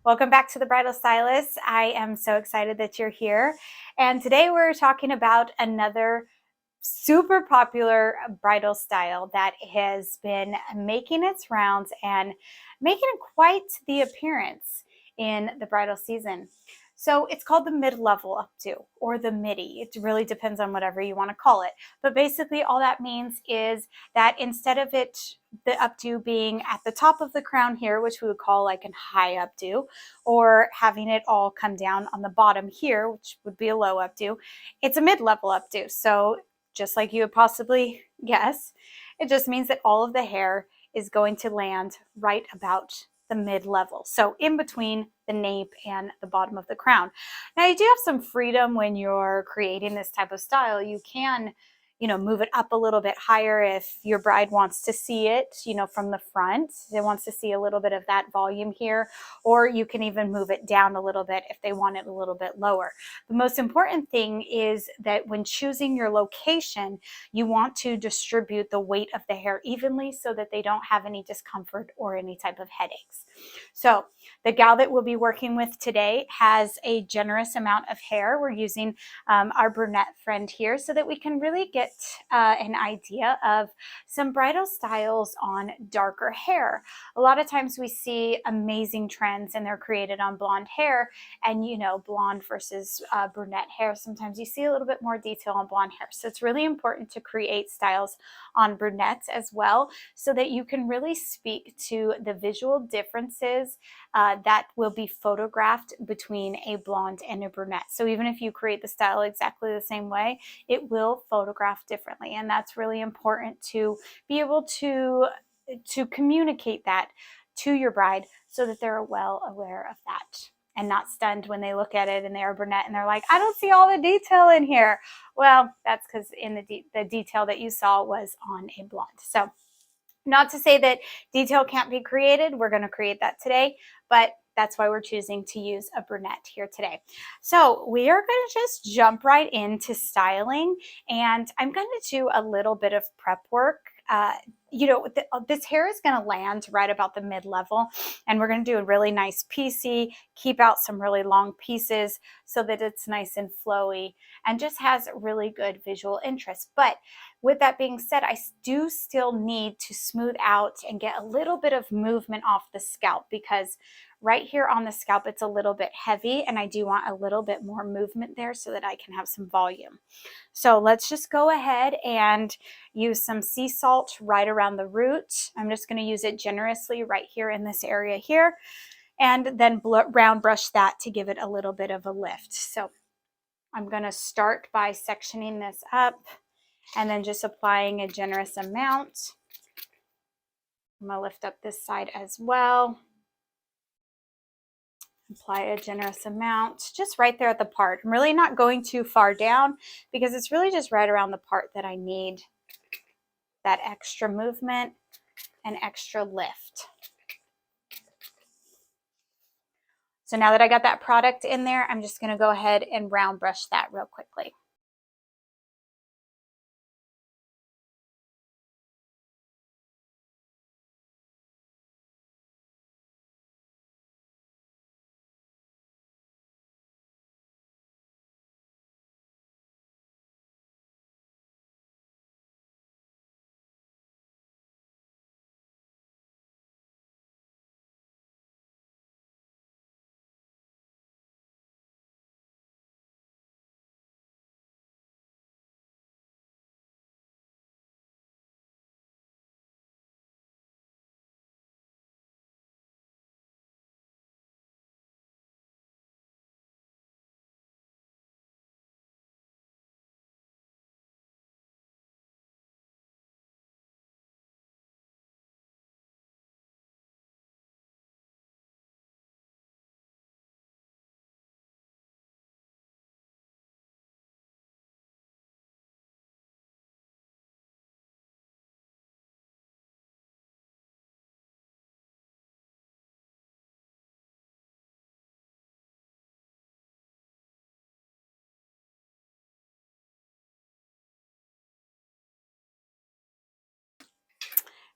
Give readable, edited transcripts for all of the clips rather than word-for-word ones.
Welcome back to The Bridal Stylist. I am so excited that you're here. And today we're talking about another super popular bridal style that has been making its rounds and making quite the appearance in the bridal season. So it's called the mid-level updo or the midi. It really depends on whatever you want to call it. But basically all that means is that instead of the updo being at the top of the crown here, which we would call like a high updo, or having it all come down on the bottom here, which would be a low updo, it's a mid-level updo. So just like you would possibly guess, it just means that all of the hair is going to land right about the mid-level. So in between the nape and the bottom of the crown. Now you do have some freedom when you're creating this type of style. You can, move it up a little bit higher if your bride wants to see it, from the front. They wants to see a little bit of that volume here, or you can even move it down a little bit if they want it a little bit lower. The most important thing is that when choosing your location, you want to distribute the weight of the hair evenly so that they don't have any discomfort or any type of headaches. So the gal that we'll be working with today has a generous amount of hair. We're using our brunette friend here so that we can really get an idea of some bridal styles on darker hair. A lot of times we see amazing trends and they're created on blonde hair, and blonde versus brunette hair, sometimes you see a little bit more detail on blonde hair. So it's really important to create styles on brunettes as well so that you can really speak to the visual differences that will be photographed between a blonde and a brunette. So even if you create the style exactly the same way, it will photograph differently. And that's really important to be able to communicate that to your bride so that they're well aware of that and not stunned when they look at it and they're brunette and they're like, I don't see all the detail in here. Well, that's because in the detail that you saw was on a blonde. So not to say that detail can't be created. We're going to create that today, but that's why we're choosing to use a brunette here today. So we are going to just jump right into styling, and I'm going to do a little bit of prep work. This hair is going to land right about the mid-level, and we're going to do a really nice piecey, keep out some really long pieces so that it's nice and flowy and just has really good visual interest. But with that being said, I do still need to smooth out and get a little bit of movement off the scalp, because right here on the scalp, it's a little bit heavy and I do want a little bit more movement there so that I can have some volume. So let's just go ahead and use some sea salt right around the root. I'm just going to use it generously right here in this area here, and then round brush that to give it a little bit of a lift. So I'm going to start by sectioning this up and then just applying a generous amount. I'm going to lift up this side as well. Apply a generous amount just right there at the part. I'm really not going too far down because it's really just right around the part that I need that extra movement and extra lift. So now that I got that product in there, I'm just going to go ahead and round brush that real quickly.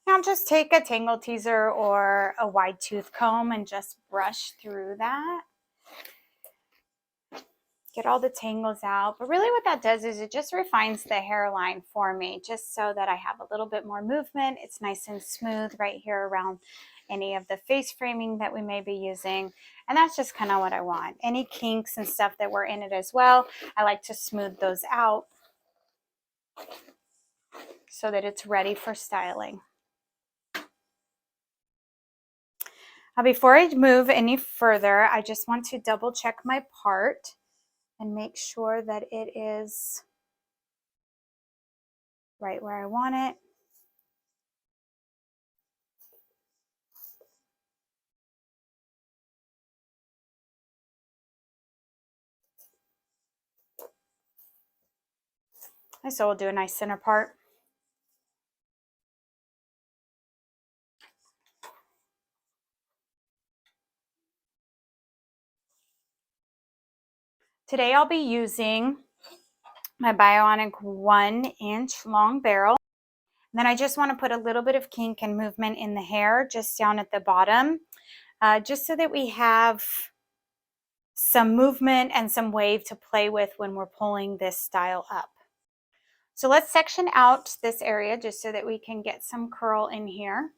Now just take a tangle teaser or a wide tooth comb and just brush through that. Get all the tangles out. But really what that does is it just refines the hairline for me, just so that I have a little bit more movement. It's nice and smooth right here around any of the face framing that we may be using. And that's just kind of what I want. Any kinks and stuff that were in it as well, I like to smooth those out so that it's ready for styling. Now, before I move any further, I just want to double check my part and make sure that it is right where I want it. So we'll do a nice center part. Today I'll be using my Bionic 1-inch long barrel. And then I just want to put a little bit of kink and movement in the hair just down at the bottom, just so that we have some movement and some wave to play with when we're pulling this style up. So let's section out this area just so that we can get some curl in here.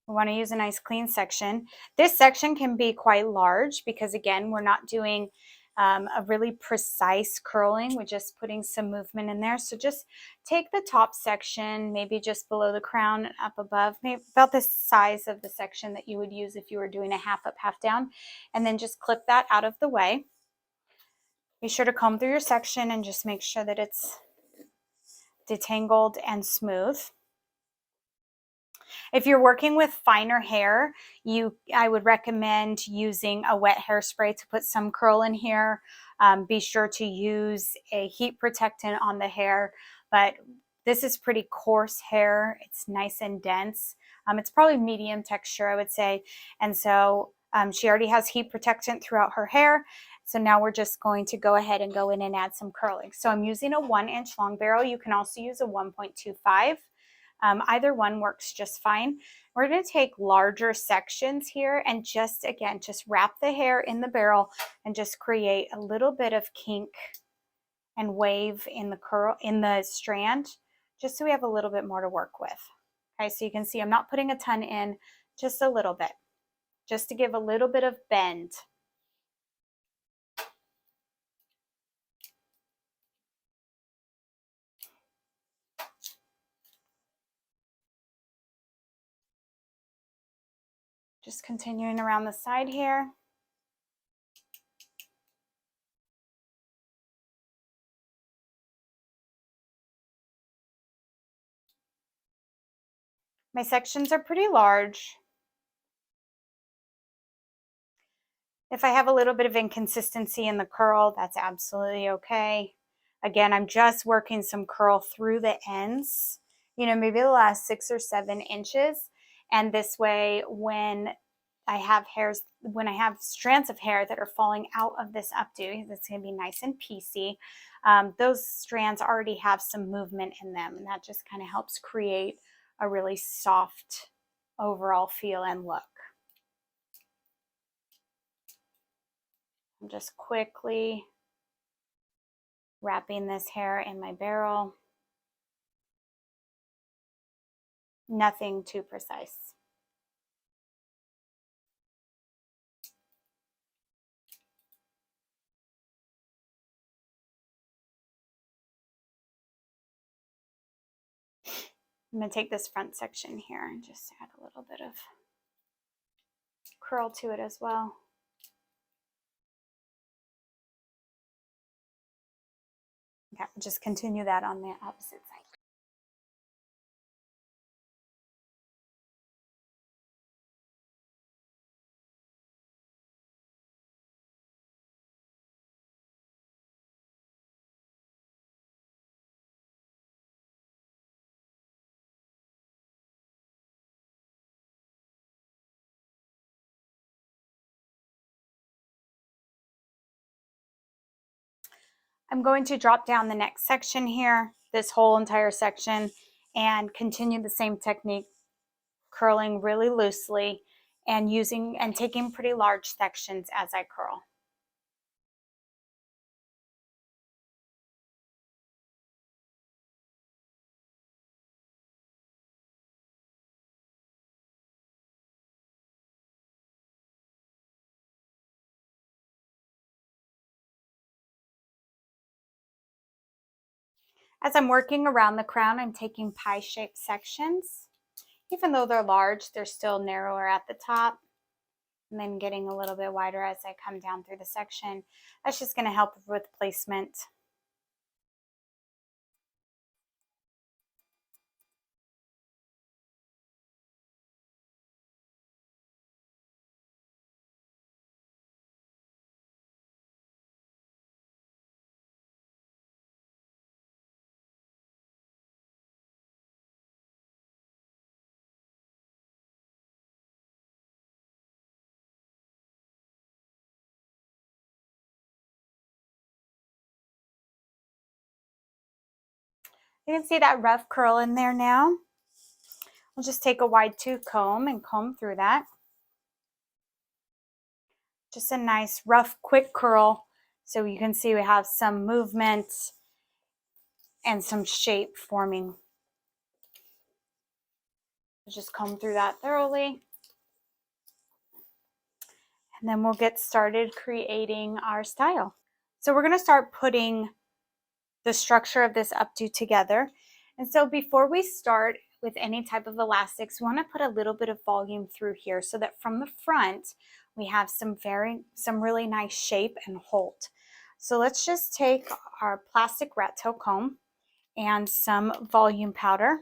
We want to use a nice clean section. This section can be quite large because, again, we're not doing a really precise curling. We're just putting some movement in there. So just take the top section, maybe just below the crown and up above, maybe about the size of the section that you would use if you were doing a half up, half down, and then just clip that out of the way. Be sure to comb through your section and just make sure that it's detangled and smooth. If you're working with finer hair, I would recommend using a wet hairspray to put some curl in here. Be sure to use a heat protectant on the hair, but this is pretty coarse hair. It's nice and dense. It's probably medium texture, I would say. And so she already has heat protectant throughout her hair. So now we're just going to go ahead and go in and add some curling. So I'm using a 1-inch long barrel. You can also use a 1.25. Either one works just fine. We're going to take larger sections here and just, again, just wrap the hair in the barrel and just create a little bit of kink and wave in the curl, in the strand, just so we have a little bit more to work with. Okay, so you can see I'm not putting a ton in, just a little bit, just to give a little bit of bend. Just continuing around the side here. My sections are pretty large. If I have a little bit of inconsistency in the curl, that's absolutely okay. Again, I'm just working some curl through the ends, maybe the last 6 or 7 inches. And this way, when I have strands of hair that are falling out of this updo, it's going to be nice and piecey. Those strands already have some movement in them, and that just kind of helps create a really soft overall feel and look. I'm just quickly wrapping this hair in my barrel. Nothing too precise. I'm going to take this front section here and just add a little bit of curl to it as well. Okay, we'll just continue that on the opposite side. I'm going to drop down the next section here, this whole entire section, and continue the same technique, curling really loosely and taking pretty large sections as I curl. As I'm working around the crown, I'm taking pie-shaped sections. Even though they're large, they're still narrower at the top, and then getting a little bit wider as I come down through the section. That's just going to help with placement. You can see that rough curl in there now. We'll just take a wide tooth comb and comb through that. Just a nice rough quick curl, so you can see we have some movement and some shape forming. Just comb through that thoroughly, and then we'll get started creating our style. So we're going to start putting the structure of this updo together. And so before we start with any type of elastics, we want to put a little bit of volume through here so that from the front we have some really nice shape and hold. So let's just take our plastic rat tail comb and some volume powder.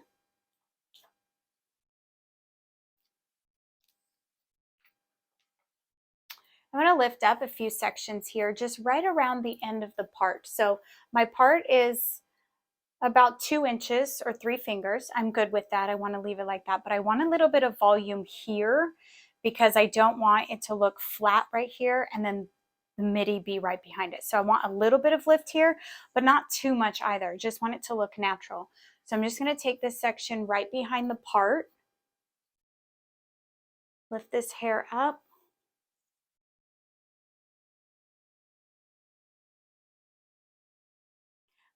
I'm going to lift up a few sections here, just right around the end of the part. So my part is about 2 inches or 3 fingers. I'm good with that. I want to leave it like that, but I want a little bit of volume here because I don't want it to look flat right here and then the midi be right behind it. So I want a little bit of lift here, but not too much either. Just want it to look natural. So I'm just going to take this section right behind the part, lift this hair up,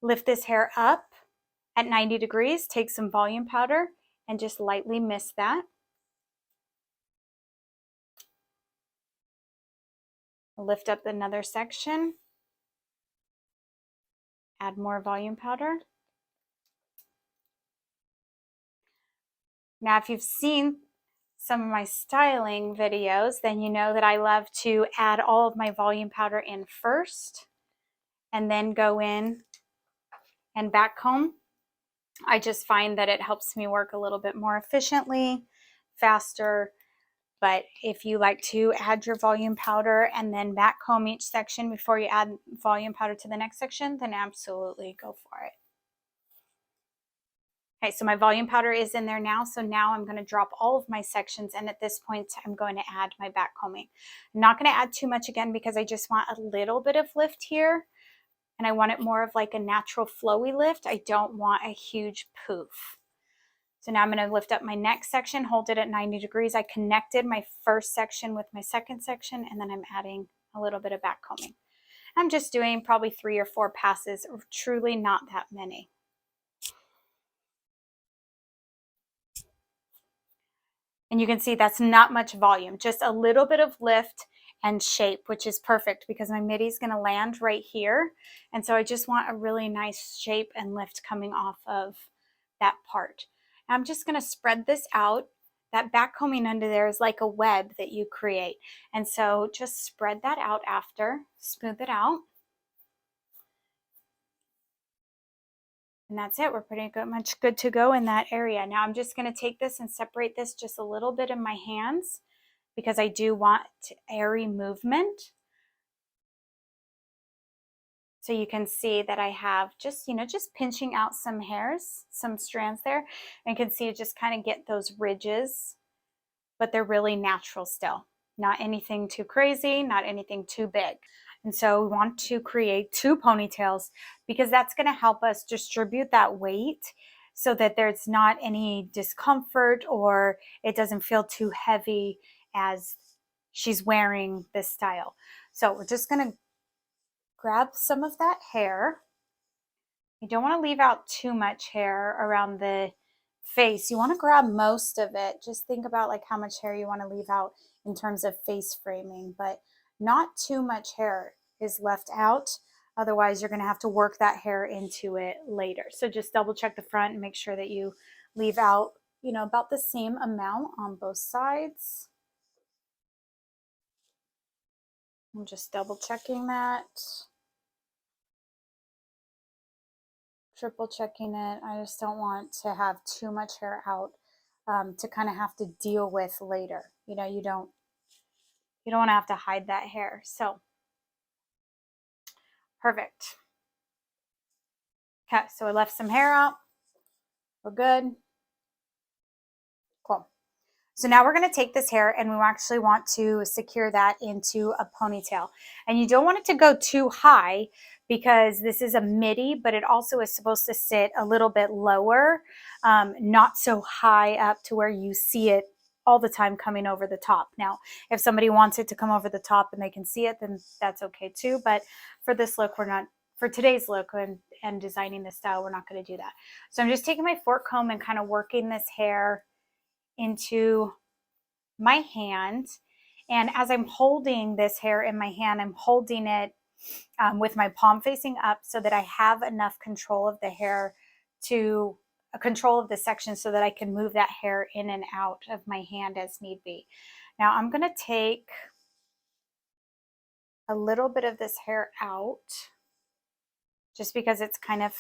lift this hair up at 90 degrees, take some volume powder and just lightly mist that. Lift up another section, add more volume powder. Now, if you've seen some of my styling videos, then you know that I love to add all of my volume powder in first and then go in and back comb. I just find that it helps me work a little bit more efficiently, faster. But if you like to add your volume powder and then back comb each section before you add volume powder to the next section, then absolutely go for it. Okay, so my volume powder is in there now. So now I'm going to drop all of my sections. And at this point, I'm going to add my back combing. I'm not going to add too much again because I just want a little bit of lift here. And I want it more of like a natural flowy lift. I don't want a huge poof. So now I'm going to lift up my next section, hold it at 90 degrees. I connected my first section with my second section, and then I'm adding a little bit of back combing. I'm just doing probably 3 or 4 passes, truly not that many. And you can see that's not much volume, just a little bit of lift and shape, which is perfect because my midi is going to land right here. And so I just want a really nice shape and lift coming off of that part. I'm just going to spread this out. That back combing under there is like a web that you create. And so just spread that out after, smooth it out. And that's it. We're pretty much good to go in that area. Now I'm just going to take this and separate this just a little bit in my hands because I do want airy movement. So you can see that I have just pinching out some hairs, some strands there. And you can see it just kind of get those ridges, but they're really natural still. Not anything too crazy, not anything too big. And so we want to create 2 ponytails because that's going to help us distribute that weight so that there's not any discomfort or it doesn't feel too heavy as she's wearing this style. So we're just going to grab some of that hair. You don't want to leave out too much hair around the face. You want to grab most of it. Just think about like how much hair you want to leave out in terms of face framing, but not too much hair is left out. Otherwise, you're going to have to work that hair into it later. So just double check the front and make sure that you leave out, you know, about the same amount on both sides. I'm just double checking that. Triple checking it. I just don't want to have too much hair out to kind of have to deal with later. You know, you don't want to have to hide that hair. So perfect. Okay, so I left some hair out. We're good. Cool. So now we're going to take this hair and we actually want to secure that into a ponytail. And you don't want it to go too high because this is a midi, but it also is supposed to sit a little bit lower, not so high up to where you see it all the time coming over the top. Now, if somebody wants it to come over the top and they can see it, then that's okay too. But for this look, we're not, for today's look and designing this style, we're not going to do that. So I'm just taking my fork comb and kind of working this hair into my hand. And as I'm holding this hair in my hand, I'm holding it with my palm facing up so that I have enough control of the hair to control of the section so that I can move that hair in and out of my hand as need be. Now I'm going to take a little bit of this hair out just because it's kind of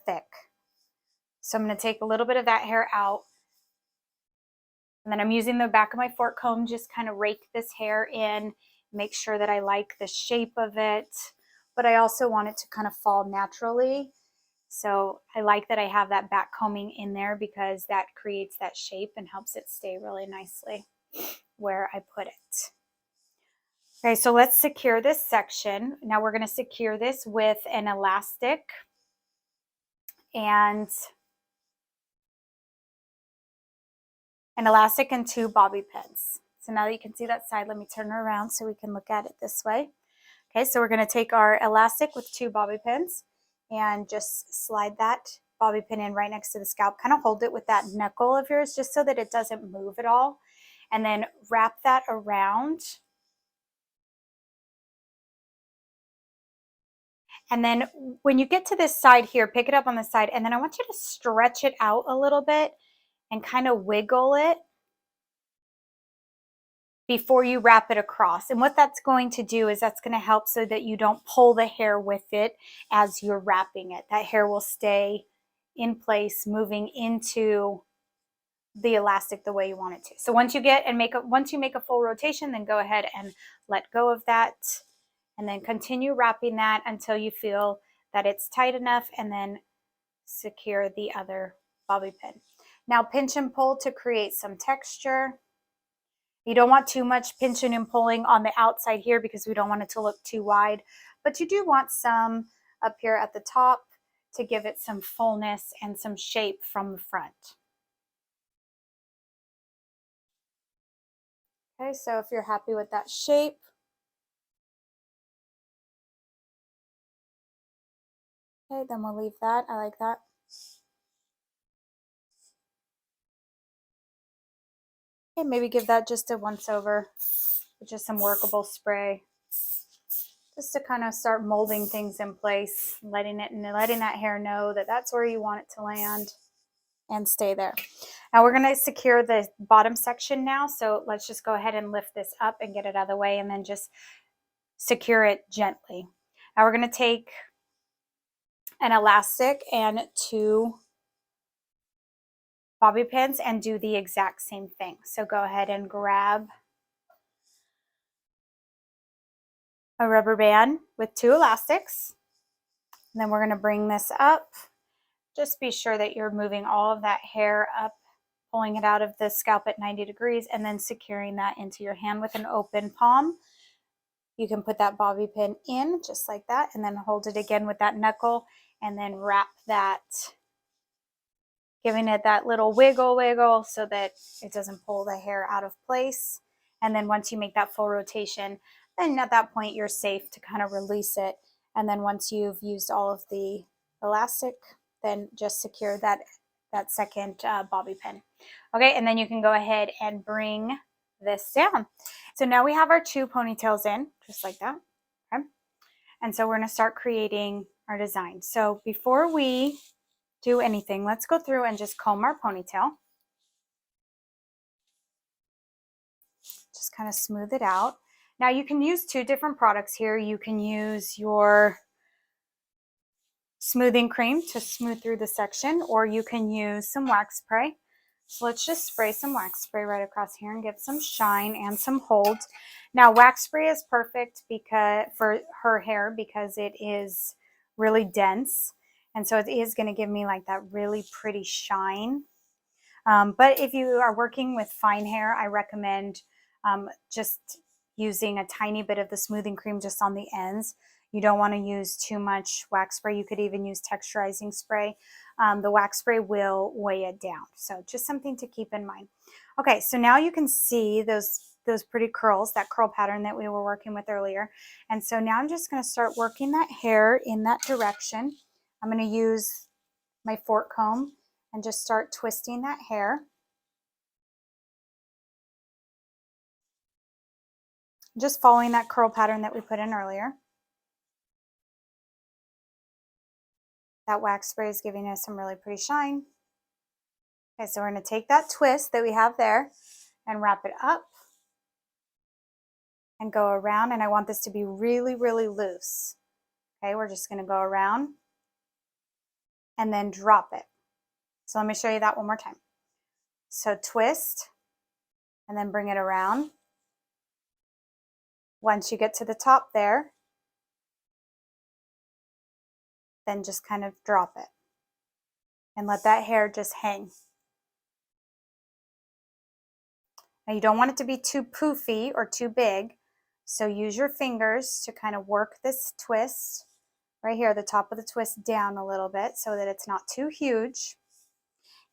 thick. So I'm going to take a little bit of that hair out. And then I'm using the back of my fork comb, just kind of rake this hair in, make sure that I like the shape of it, but I also want it to kind of fall naturally. So I like that I have that back combing in there because that creates that shape and helps it stay really nicely where I put it. Okay, so let's secure this section. Now we're going to secure this with an elastic and two bobby pins. So now that you can see that side, let me turn her around so we can look at it this way. Okay, so we're going to take our elastic with 2 bobby pins and just slide that bobby pin in right next to the scalp. Kind of hold it with that knuckle of yours just so that it doesn't move at all. And then wrap that around. And then when you get to this side here, pick it up on the side. And then I want you to stretch it out a little bit and kind of wiggle it before you wrap it across. And what that's going to do is that's going to help so that you don't pull the hair with it as you're wrapping it. That hair will stay in place, moving into the elastic the way you want it to. So once you make a full rotation, then go ahead and let go of that and then continue wrapping that until you feel that it's tight enough, and then secure the other bobby pin. Now pinch and pull to create some texture. You don't want too much pinching and pulling on the outside here because we don't want it to look too wide, but you do want some up here at the top to give it some fullness and some shape from the front. Okay, so if you're happy with that shape, okay, then we'll leave that. I like that. Okay, maybe give that just a once over with just some workable spray, just to kind of start molding things in place, letting that hair know that that's where you want it to land and stay there. Now we're going to secure the bottom section now, so let's just go ahead and lift this up and get it out of the way and then just secure it gently. Now we're going to take an elastic and 2 bobby pins and do the exact same thing. So go ahead and grab a rubber band with 2 elastics. And then we're going to bring this up. Just be sure that you're moving all of that hair up, pulling it out of the scalp at 90 degrees, and then securing that into your hand with an open palm. You can put that bobby pin in just like that, and then hold it again with that knuckle, and then wrap that giving it that little wiggle so that it doesn't pull the hair out of place. And then once you make that full rotation, then at that point you're safe to kind of release it. And then once you've used all of the elastic, then just secure that second bobby pin. Okay, and then you can go ahead and bring this down. So now we have our 2 ponytails in, just like that. Okay, and so we're going to start creating our design. So before we do anything, let's go through and just comb our ponytail. Just kind of smooth it out. Now you can use 2 different products here. You can use your smoothing cream to smooth through the section, or you can use some wax spray. So let's just spray some wax spray right across here and give some shine and some hold. Now wax spray is perfect because for her hair because it is really dense, and so it is going to give me like that really pretty shine. But if you are working with fine hair, I recommend just using a tiny bit of the smoothing cream just on the ends. You don't want to use too much wax spray. You could even use texturizing spray. The wax spray will weigh it down. So just something to keep in mind. Okay, so now you can see those pretty curls, that curl pattern that we were working with earlier. And so now I'm just going to start working that hair in that direction. I'm going to use my fork comb and just start twisting that hair. Just following that curl pattern that we put in earlier. That wax spray is giving us some really pretty shine. Okay, so we're going to take that twist that we have there and wrap it up and go around. And I want this to be really, really loose. Okay, we're just going to go around and then drop it. So let me show you that one more time. So twist and then bring it around. Once you get to the top there, then just kind of drop it and let that hair just hang. Now you don't want it to be too poofy or too big, so use your fingers to kind of work this twist right here, the top of the twist down a little bit so that it's not too huge.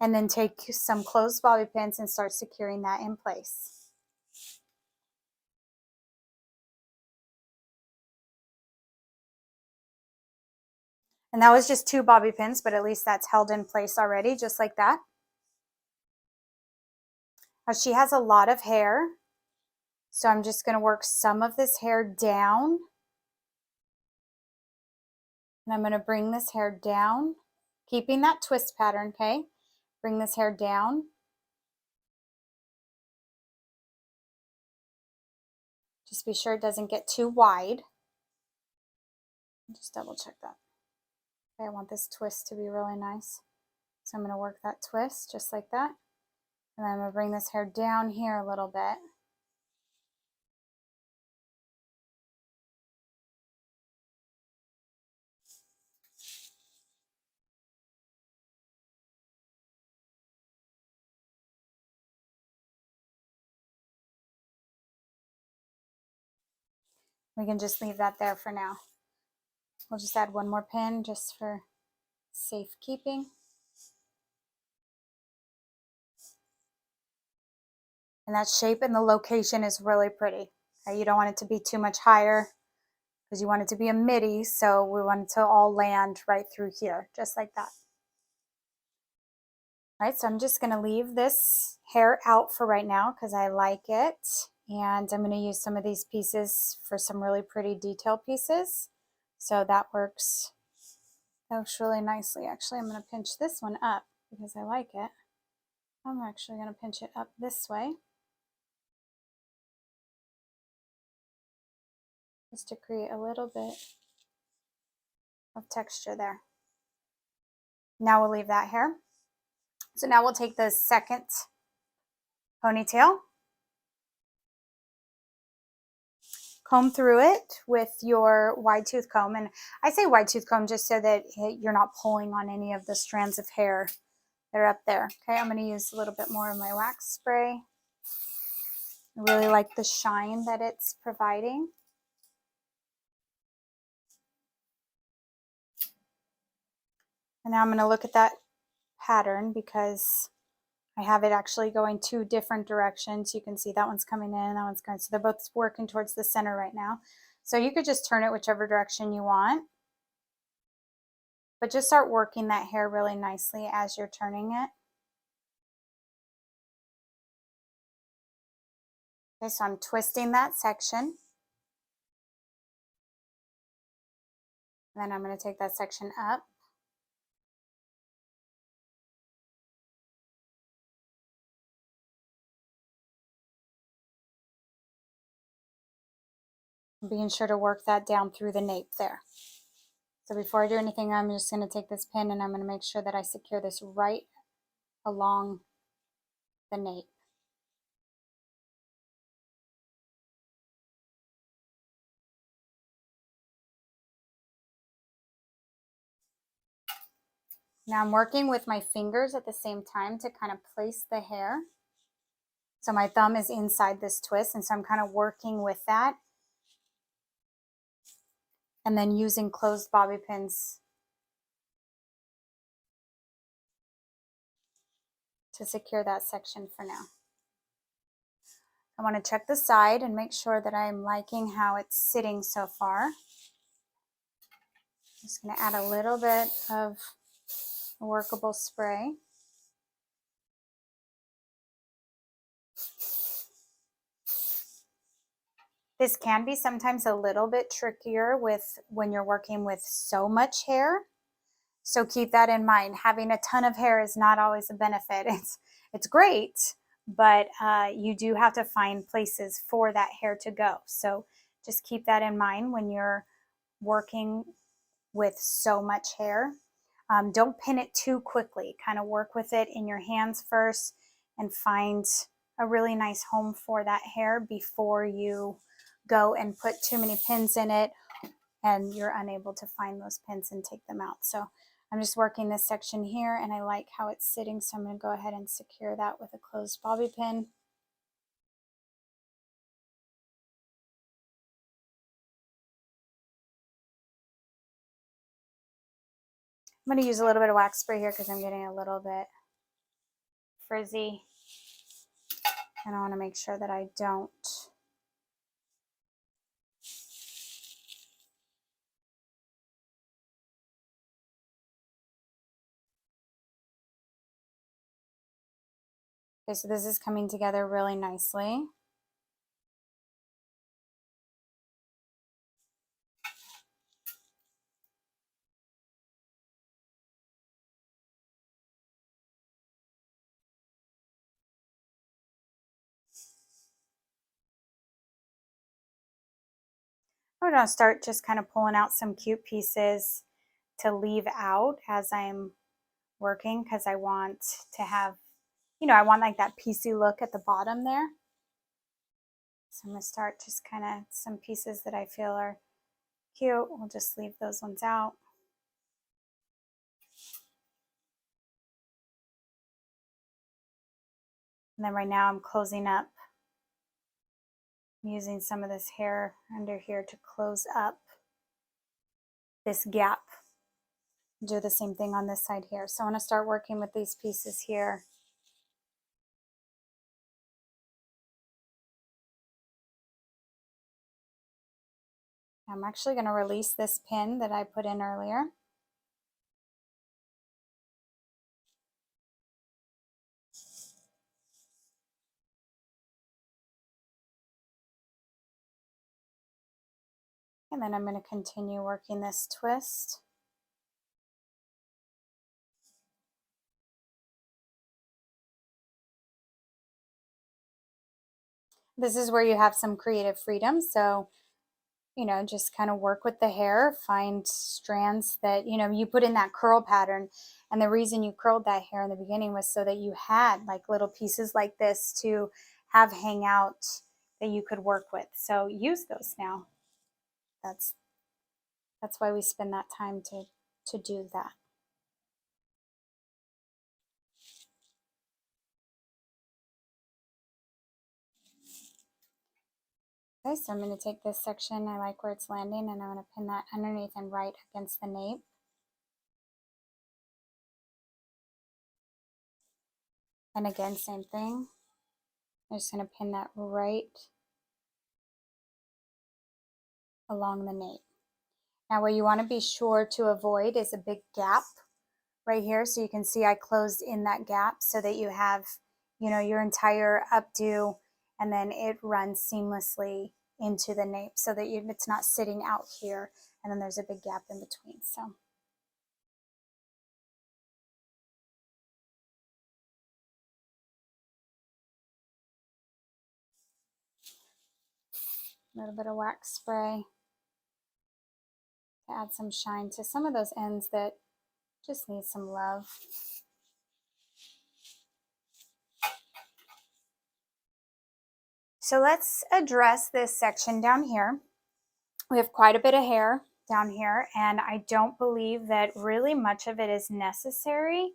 And then take some closed bobby pins and start securing that in place. And that was just 2 bobby pins, but at least that's held in place already, just like that. Now she has a lot of hair, so I'm just going to work some of this hair down. And I'm going to bring this hair down, keeping that twist pattern, okay? Bring this hair down. Just be sure it doesn't get too wide. Just double check that. Okay, I want this twist to be really nice. So I'm going to work that twist just like that. And then I'm going to bring this hair down here a little bit. We can just leave that there for now. We'll just add one more pin just for safekeeping. And that shape and the location is really pretty. Okay, you don't want it to be too much higher because you want it to be a midi, so we want it to all land right through here, just like that. All right, so I'm just going to leave this hair out for right now because I like it. And I'm going to use some of these pieces for some really pretty detail pieces. So that works really nicely. Actually, I'm going to pinch this one up because I like it. I'm actually going to pinch it up this way, just to create a little bit of texture there. Now we'll leave that hair. So now we'll take the second ponytail, comb through it with your wide tooth comb. And I say wide tooth comb just so that you're not pulling on any of the strands of hair that are up there. Okay, I'm going to use a little bit more of my wax spray. I really like the shine that it's providing. And now I'm going to look at that pattern because I have it actually going 2 different directions. You can see that one's coming in, that one's going, so they're both working towards the center right now. So you could just turn it whichever direction you want, but just start working that hair really nicely as you're turning it. Okay, so I'm twisting that section. Then I'm going to take that section up. Being sure to work that down through the nape there. So before I do anything, I'm just going to take this pin and I'm going to make sure that I secure this right along the nape. Now I'm working with my fingers at the same time to kind of place the hair. So my thumb is inside this twist, and so I'm kind of working with that. And then using closed bobby pins to secure that section for now. I want to check the side and make sure that I'm liking how it's sitting so far. I'm just going to add a little bit of workable spray. This can be sometimes a little bit trickier when you're working with so much hair. So keep that in mind. Having a ton of hair is not always a benefit. It's great, but you do have to find places for that hair to go. So just keep that in mind when you're working with so much hair. Don't pin it too quickly. Kind of work with it in your hands first and find a really nice home for that hair before you go and put too many pins in it and you're unable to find those pins and take them out. So I'm just working this section here and I like how it's sitting, so I'm going to go ahead and secure that with a closed bobby pin. I'm going to use a little bit of wax spray here because I'm getting a little bit frizzy and I want to make sure that I don't Okay, so this is coming together really nicely. I'm going to start just kind of pulling out some cute pieces to leave out as I'm working because I want to have, I want like that piecey look at the bottom there. So I'm going to start just kind of some pieces that I feel are cute. We'll just leave those ones out. And then right now I'm closing up. I'm using some of this hair under here to close up this gap. Do the same thing on this side here. So I want to start working with these pieces here. I'm actually going to release this pin that I put in earlier. And then I'm going to continue working this twist. This is where you have some creative freedom. So, just kind of work with the hair, find strands that, you put in that curl pattern. And the reason you curled that hair in the beginning was so that you had like little pieces like this to have hang out that you could work with. So use those now. That's why we spend that time to do that. Okay, so I'm going to take this section, I like where it's landing, and I'm going to pin that underneath and right against the nape. And again, same thing. I'm just going to pin that right along the nape. Now what you want to be sure to avoid is a big gap right here. So you can see I closed in that gap so that you have, your entire updo, and then it runs seamlessly into the nape so that it's not sitting out here and then there's a big gap in between. So a little bit of wax spray to add some shine to some of those ends that just need some love. So let's address this section down here. We have quite a bit of hair down here, and I don't believe that really much of it is necessary.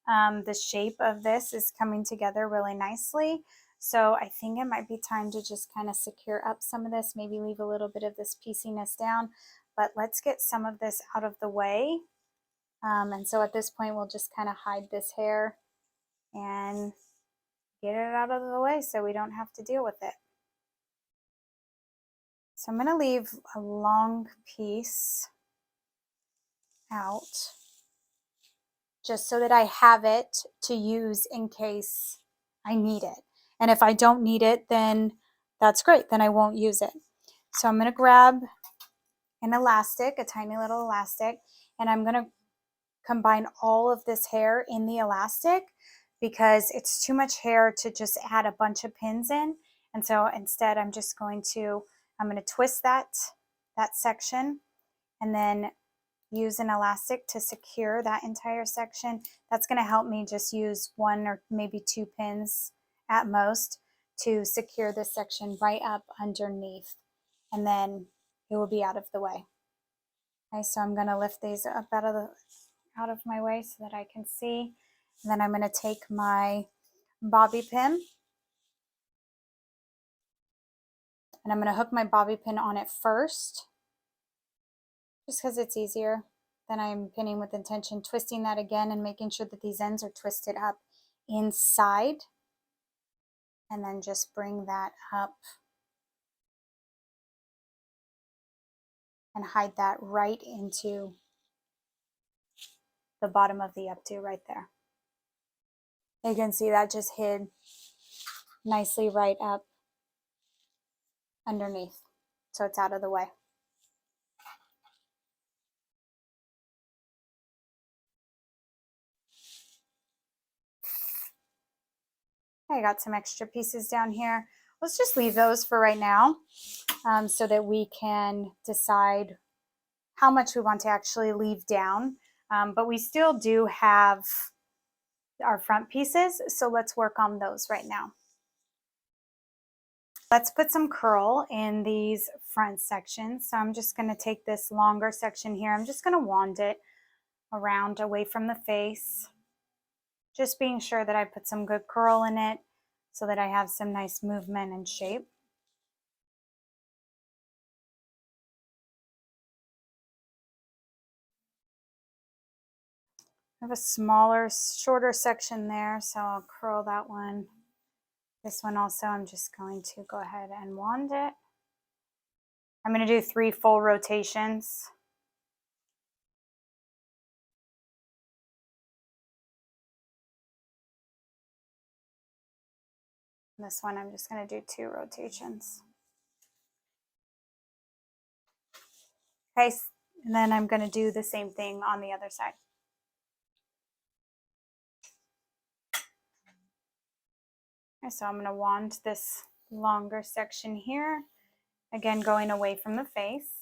The shape of this is coming together really nicely. So I think it might be time to just kind of secure up some of this, maybe leave a little bit of this pieciness down, but let's get some of this out of the way. And so at this point, we'll just kind of hide this hair and get it out of the way so we don't have to deal with it. So I'm going to leave a long piece out just so that I have it to use in case I need it. And if I don't need it, then that's great. Then I won't use it. So I'm going to grab an elastic, a tiny little elastic, and I'm going to combine all of this hair in the elastic because it's too much hair to just add a bunch of pins in. And so instead I'm going to twist that section and then use an elastic to secure that entire section. That's going to help me just use 1 or maybe 2 pins at most to secure this section right up underneath, and then it will be out of the way. Okay, so I'm going to lift these up out of my way so that I can see. And then I'm going to take my bobby pin and I'm going to hook my bobby pin on it first, just because it's easier. Then I'm pinning with intention, twisting that again and making sure that these ends are twisted up inside, and then just bring that up and hide that right into the bottom of the updo right there. You can see that just hid nicely right up underneath, so it's out of the way. I got some extra pieces down here. Let's just leave those for right now so that we can decide how much we want to actually leave down. But we still do have our front pieces, so let's work on those right now. Let's put some curl in these front sections. So I'm just going to take this longer section here. I'm just going to wand it around away from the face, just being sure that I put some good curl in it so that I have some nice movement and shape. I have a smaller, shorter section there, so I'll curl that one. This one also, I'm just going to go ahead and wand it. I'm going to do 3 full rotations. This one, I'm just going to do 2 rotations. Okay, and then I'm going to do the same thing on the other side. Okay, so I'm going to wand this longer section here, again going away from the face.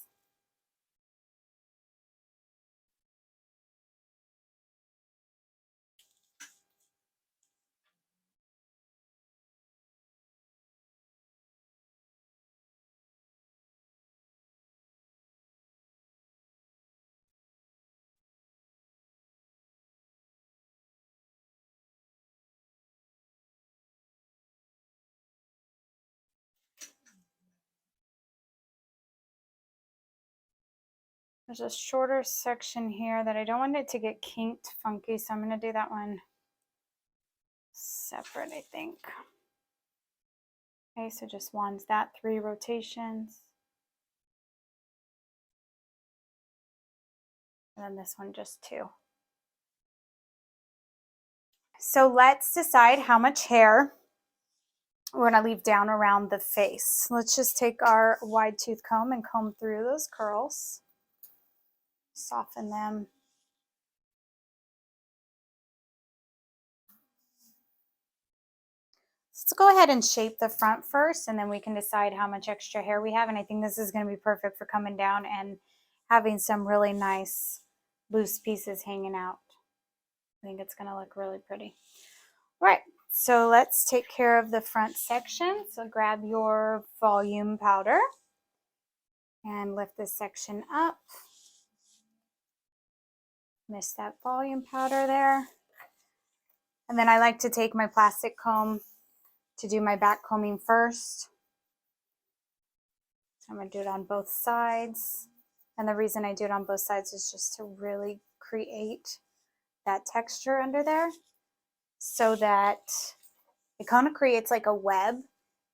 There's a shorter section here that I don't want it to get kinked funky, so I'm going to do that one separate, I think. Okay, so just wands that 3 rotations. And then this one just 2. So let's decide how much hair we're going to leave down around the face. Let's just take our wide tooth comb and comb through those curls. Soften them. Let's go ahead and shape the front first, and then we can decide how much extra hair we have. And I think this is going to be perfect for coming down and having some really nice loose pieces hanging out. I think it's going to look really pretty. All right, so let's take care of the front section. So grab your volume powder and lift this section up. Mist that volume powder there. And then I like to take my plastic comb to do my back combing first. So I'm going to do it on both sides. And the reason I do it on both sides is just to really create that texture under there so that it kind of creates like a web,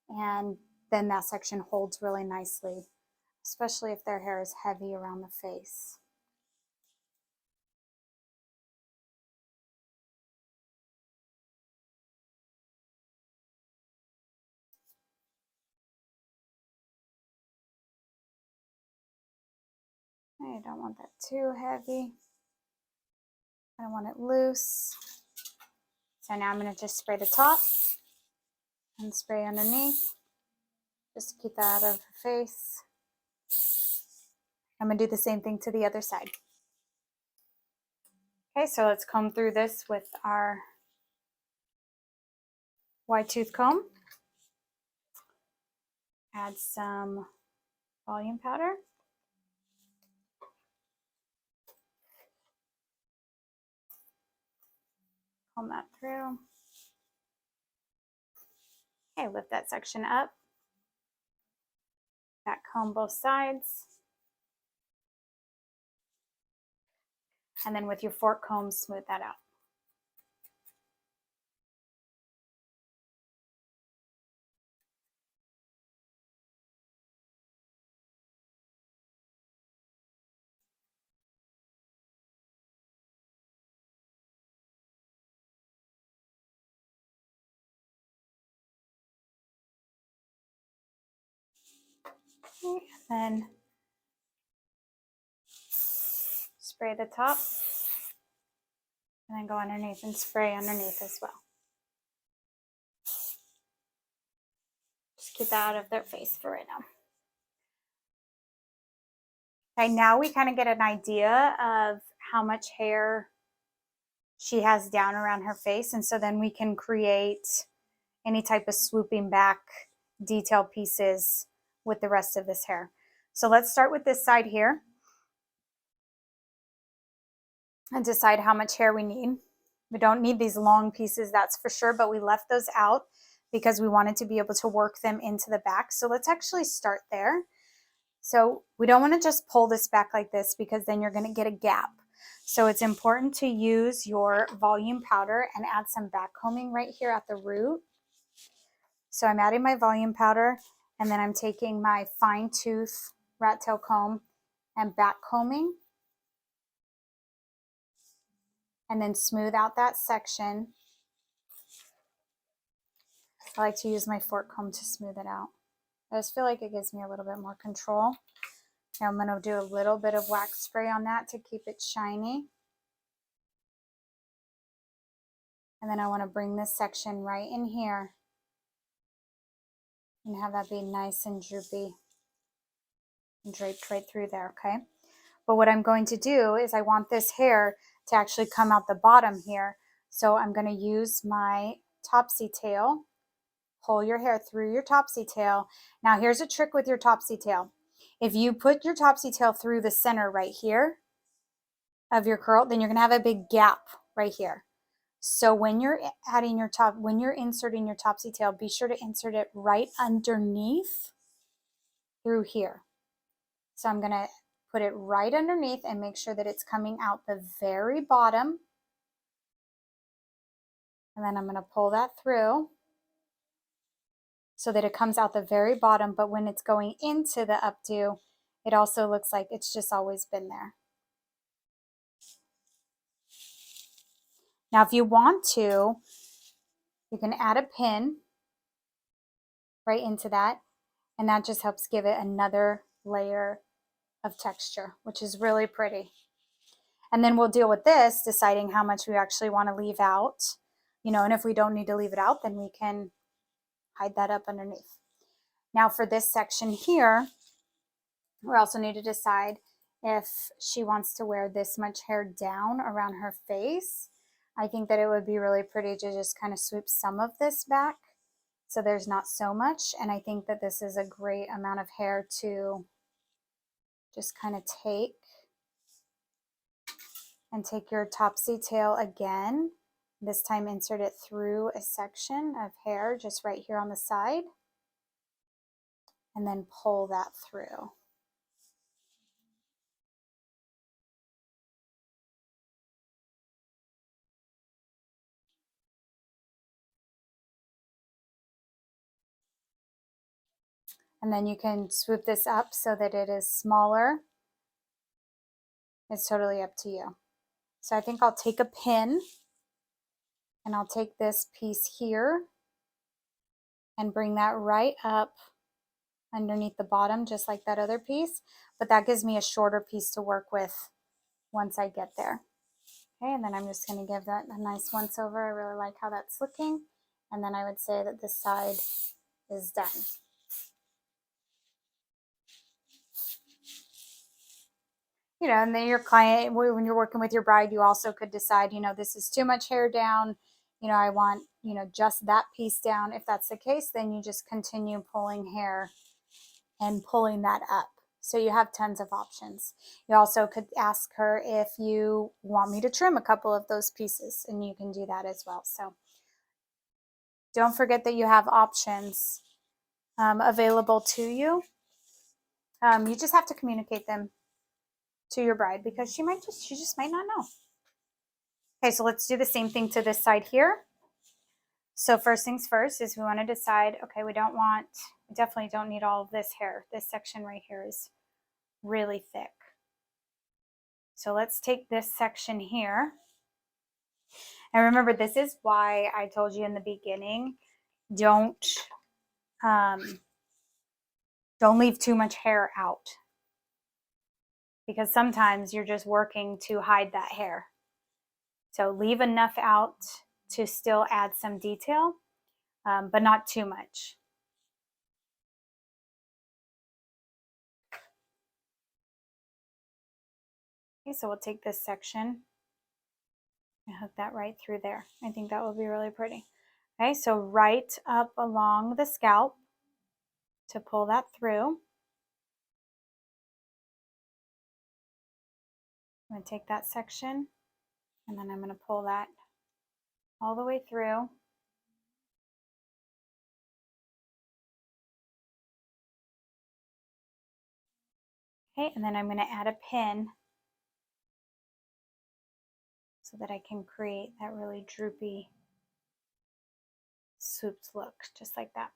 and then that section holds really nicely, especially if their hair is heavy around the face. I don't want that too heavy. I don't want it loose. So now I'm going to just spray the top and spray underneath, just to keep that out of her face. I'm going to do the same thing to the other side. Okay, so let's comb through this with our wide tooth comb. Add some volume powder. Comb that through. Okay, lift that section up. Back comb both sides. And then with your fork comb, smooth that out. Okay, and then spray the top. And then go underneath and spray underneath as well. Just keep that out of their face for right now. Okay, now we kind of get an idea of how much hair she has down around her face. And so then we can create any type of swooping back detail pieces with the rest of this hair. So let's start with this side here and decide how much hair we need. We don't need these long pieces, that's for sure, but we left those out because we wanted to be able to work them into the back. So let's actually start there. So we don't want to just pull this back like this because then you're going to get a gap. So it's important to use your volume powder and add some back combing right here at the root. So I'm adding my volume powder, and then I'm taking my fine tooth rat tail comb and back combing, and then smooth out that section. I like to use my fork comb to smooth it out. I just feel like it gives me a little bit more control. Now I'm going to do a little bit of wax spray on that to keep it shiny. And then I want to bring this section right in here and have that be nice and droopy and draped right through there, okay? But what I'm going to do is I want this hair to actually come out the bottom here. So I'm going to use my topsy tail, pull your hair through your topsy tail. Now here's a trick with your topsy tail. If you put your topsy tail through the center right here of your curl, then you're going to have a big gap right here. So when you're inserting your topsy tail, be sure to insert it right underneath through here. So I'm going to put it right underneath and make sure that it's coming out the very bottom And then I'm going to pull that through so that it comes out the very bottom, but when it's going into the updo, it also looks like it's just always been there. Now, if you want to, you can add a pin right into that, and that just helps give it another layer of texture, which is really pretty. And then we'll deal with this, deciding how much we actually want to leave out, you know, and if we don't need to leave it out, then we can hide that up underneath. Now for this section here, we also need to decide if she wants to wear this much hair down around her face. I think that it would be really pretty to just kind of swoop some of this back so there's not so much. And I think that this is a great amount of hair to just kind of take your topsy tail again. This time insert it through a section of hair just right here on the side, and then pull that through. And then you can swoop this up so that it is smaller. It's totally up to you. So I think I'll take a pin and I'll take this piece here and bring that right up underneath the bottom, just like that other piece. But that gives me a shorter piece to work with once I get there. Okay, and then I'm just going to give that a nice once over. I really like how that's looking. And then I would say that this side is done. You know, and then your client, when you're working with your bride, you also could decide, you know, this is too much hair down. You know, I want, you know, just that piece down. If that's the case, then you just continue pulling hair and pulling that up. So you have tons of options. You also could ask her if you want me to trim a couple of those pieces, and you can do that as well. So don't forget that you have options available to you. You just have to communicate them to your bride because she just might not know. Okay, so let's do the same thing to this side here. So first things first is we want to decide, okay, we definitely don't need all of this hair. This section right here is really thick. So let's take this section here. And remember, this is why I told you in the beginning, don't leave too much hair out, because sometimes you're just working to hide that hair. So leave enough out to still add some detail, but not too much. Okay, so we'll take this section and hook that right through there. I think that will be really pretty. Okay, so right up along the scalp to pull that through. I'm going to take that section and then I'm going to pull that all the way through. Okay, and then I'm going to add a pin so that I can create that really droopy swooped look, just like that.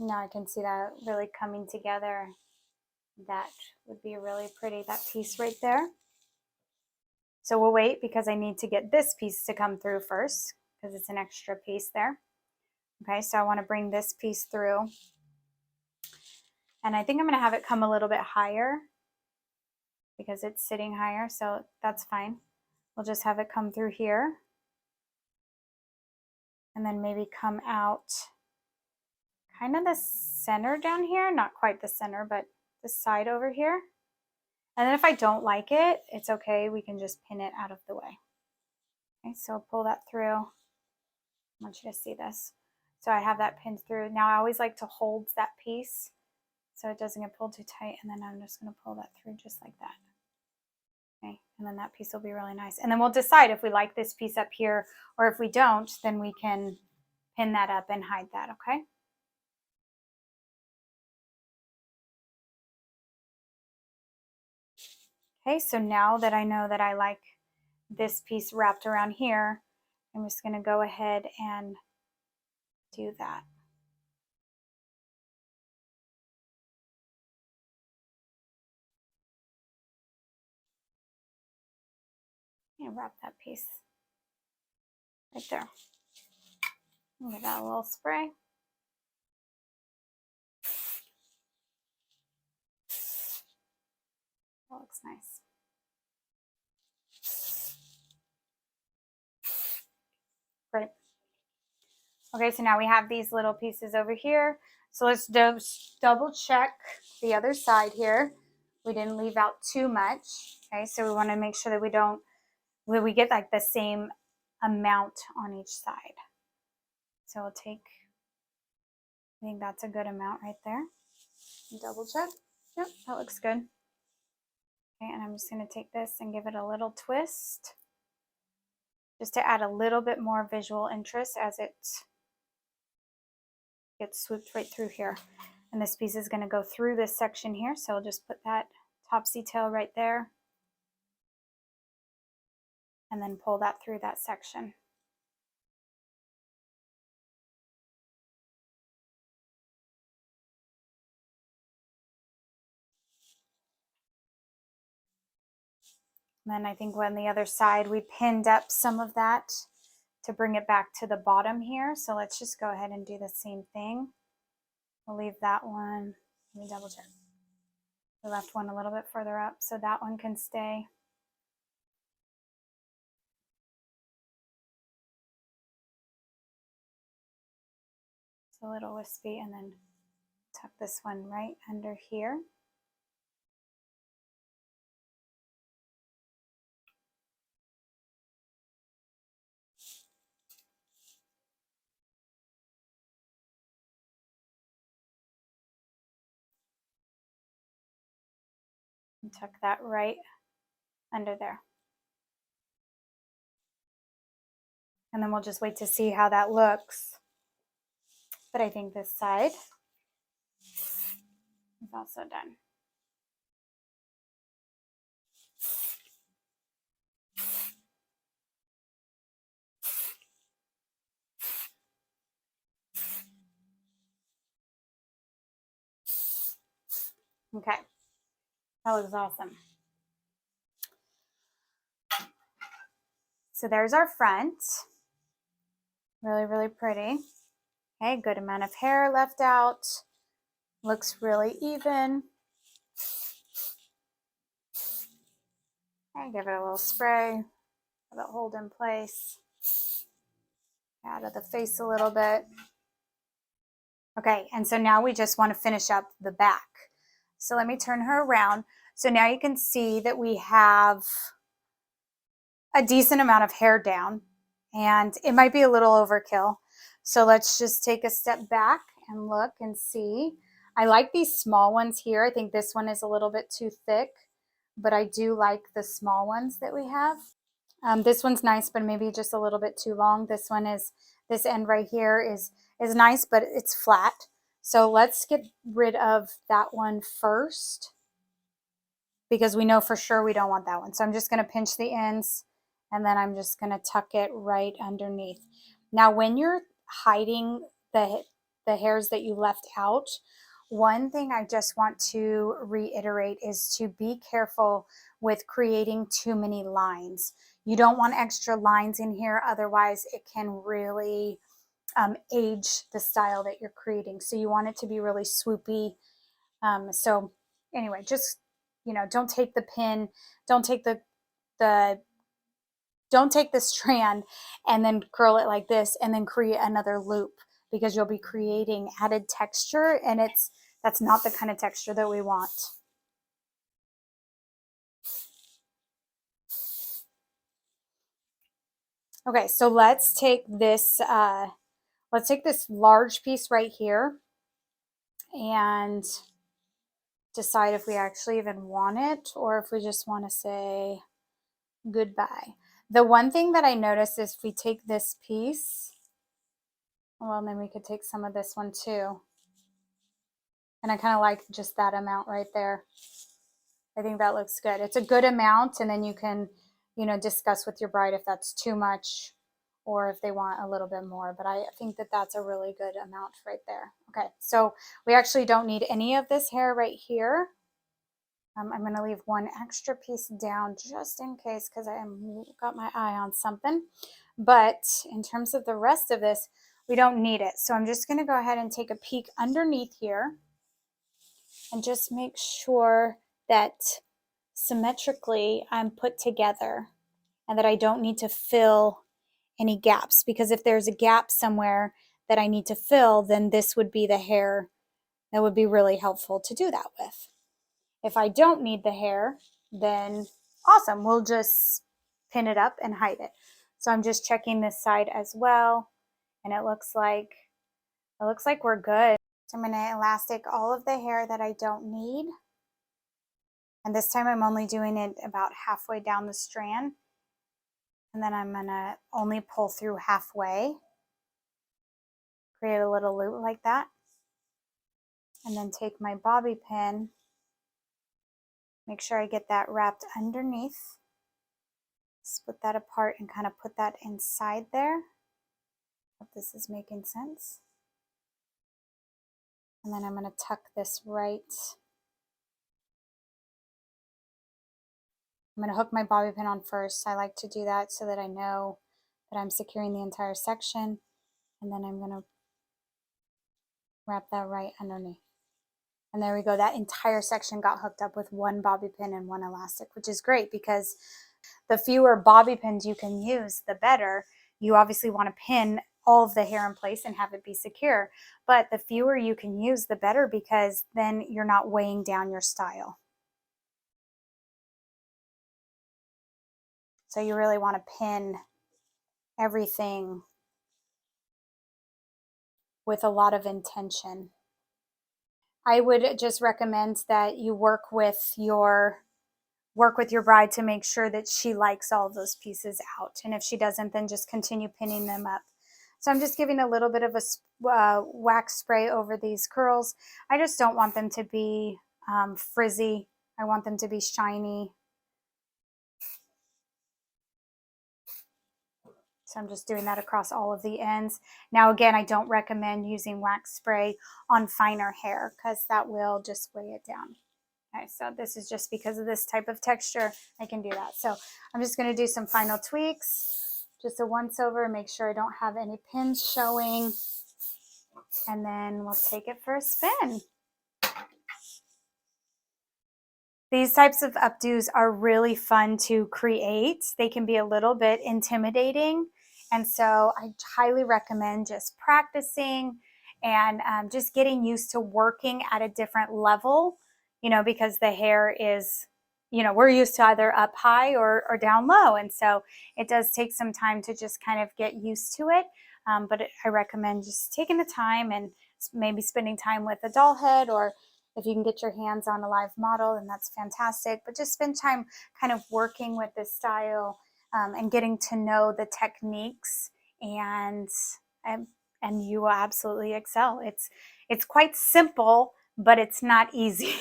Now I can see that really coming together. That would be really pretty, that piece right there. So we'll wait because I need to get this piece to come through first because it's an extra piece there. Okay, so I want to bring this piece through. And I think I'm going to have it come a little bit higher because it's sitting higher, so that's fine. We'll just have it come through here and then maybe come out kind of the center down here, not quite the center, but the side over here. And then if I don't like it, it's okay. We can just pin it out of the way. Okay, so I'll pull that through. I want you to see this. So I have that pinned through. Now I always like to hold that piece so it doesn't get pulled too tight. And then I'm just going to pull that through just like that. Okay, and then that piece will be really nice. And then we'll decide if we like this piece up here, or if we don't, then we can pin that up and hide that, okay? Okay, so now that I know that I like this piece wrapped around here, I'm just going to go ahead and do that. And wrap that piece right there. Give that a little spray. That looks nice. Great. Okay, so now we have these little pieces over here. So let's double check the other side here. We didn't leave out too much. Okay, so we want to make sure that we get like the same amount on each side. So we'll take, I think that's a good amount right there. Double check. Yep, that looks good. Okay, and I'm just going to take this and give it a little twist, just to add a little bit more visual interest as it gets swooped right through here. And this piece is going to go through this section here, so I'll just put that topsy tail right there and then pull that through that section. And then I think on the other side we pinned up some of that to bring it back to the bottom here, so let's just go ahead and do the same thing. We'll leave that one, let me double check. We left one a little bit further up, so that one can stay. It's a little wispy, and then tuck this one right under here. And tuck that right under there. And then we'll just wait to see how that looks. But I think this side is also done. Okay, that looks awesome. So there's our front. Really, really pretty. Okay, good amount of hair left out. Looks really even. Okay, give it a little spray. Let it hold in place. Out of the face a little bit. Okay, and so now we just want to finish up the back. So let me turn her around. So now you can see that we have a decent amount of hair down, and it might be a little overkill. So let's just take a step back and look and see. I like these small ones here. I think this one is a little bit too thick, but I do like the small ones that we have. This one's nice, but maybe just a little bit too long. This one is, this end right here is nice, but it's flat. So let's get rid of that one first, because we know for sure we don't want that one. So I'm just going to pinch the ends, and then I'm just going to tuck it right underneath. Now, when you're hiding the hairs that you left out, one thing I just want to reiterate is to be careful with creating too many lines. You don't want extra lines in here, otherwise it can really age the style that you're creating. So you want it to be really swoopy. So anyway, just, you know, don't take the pin, don't take don't take the strand and then curl it like this and then create another loop, because you'll be creating added texture, and that's not the kind of texture that we want. Okay, so let's take this large piece right here, and decide if we actually even want it or if we just want to say goodbye. The one thing that I noticed is if we take this piece, well, then we could take some of this one too. And I kind of like just that amount right there. I think that looks good. It's a good amount, and then you can, you know, discuss with your bride if that's too much or if they want a little bit more. But I think that that's a really good amount right there. Okay, so we actually don't need any of this hair right here. I'm going to leave one extra piece down just in case because I got my eye on something. But in terms of the rest of this, we don't need it. So I'm just going to go ahead and take a peek underneath here and just make sure that symmetrically I'm put together and that I don't need to fill any gaps, because if there's a gap somewhere that I need to fill, then this would be the hair that would be really helpful to do that with. If I don't need the hair, then awesome, we'll just pin it up and hide it. So I'm just checking this side as well, and it looks like we're good. So I'm going to elastic all of the hair that I don't need. And this time I'm only doing it about halfway down the strand. And then I'm going to only pull through halfway. Create a little loop like that. And then take my bobby pin. Make sure I get that wrapped underneath. Split that apart and kind of put that inside there. Hope this is making sense. And then I'm going to tuck this right. I'm going to hook my bobby pin on first. I like to do that so that I know that I'm securing the entire section. And then I'm going to wrap that right underneath. And there we go. That entire section got hooked up with one bobby pin and one elastic, which is great because the fewer bobby pins you can use, the better. You obviously want to pin all of the hair in place and have it be secure, but the fewer you can use, the better, because then you're not weighing down your style. So you really want to pin everything with a lot of intention. I would just recommend that you work with your bride to make sure that she likes all of those pieces out. And if she doesn't, then just continue pinning them up. So I'm just giving a little bit of a wax spray over these curls. I just don't want them to be frizzy. I want them to be shiny. So I'm just doing that across all of the ends. Now, again, I don't recommend using wax spray on finer hair because that will just weigh it down. Okay, so this is just because of this type of texture, I can do that. So I'm just going to do some final tweaks, just a once over, make sure I don't have any pins showing, and then we'll take it for a spin. These types of updos are really fun to create. They can be a little bit intimidating. And so I highly recommend just practicing and just getting used to working at a different level, you know, because the hair is, you know, we're used to either up high or down low. And so it does take some time to just kind of get used to it. But I recommend just taking the time and maybe spending time with a doll head, or if you can get your hands on a live model, then that's fantastic. But just spend time kind of working with this style and getting to know the techniques, and you will absolutely excel. It's quite simple, but it's not easy,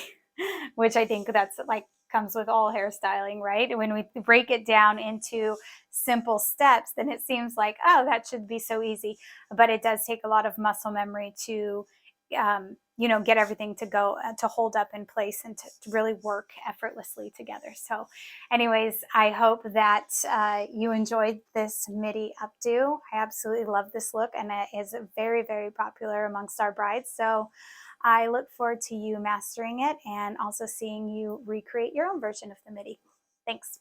which I think that's like comes with all hairstyling, right? When we break it down into simple steps, then it seems like, oh, that should be so easy. But it does take a lot of muscle memory to you know, get everything to go to hold up in place and to really work effortlessly together. So anyways, I hope that you enjoyed this midi updo. I absolutely love this look, and it is very, very popular amongst our brides. So I look forward to you mastering it and also seeing you recreate your own version of the midi. Thanks.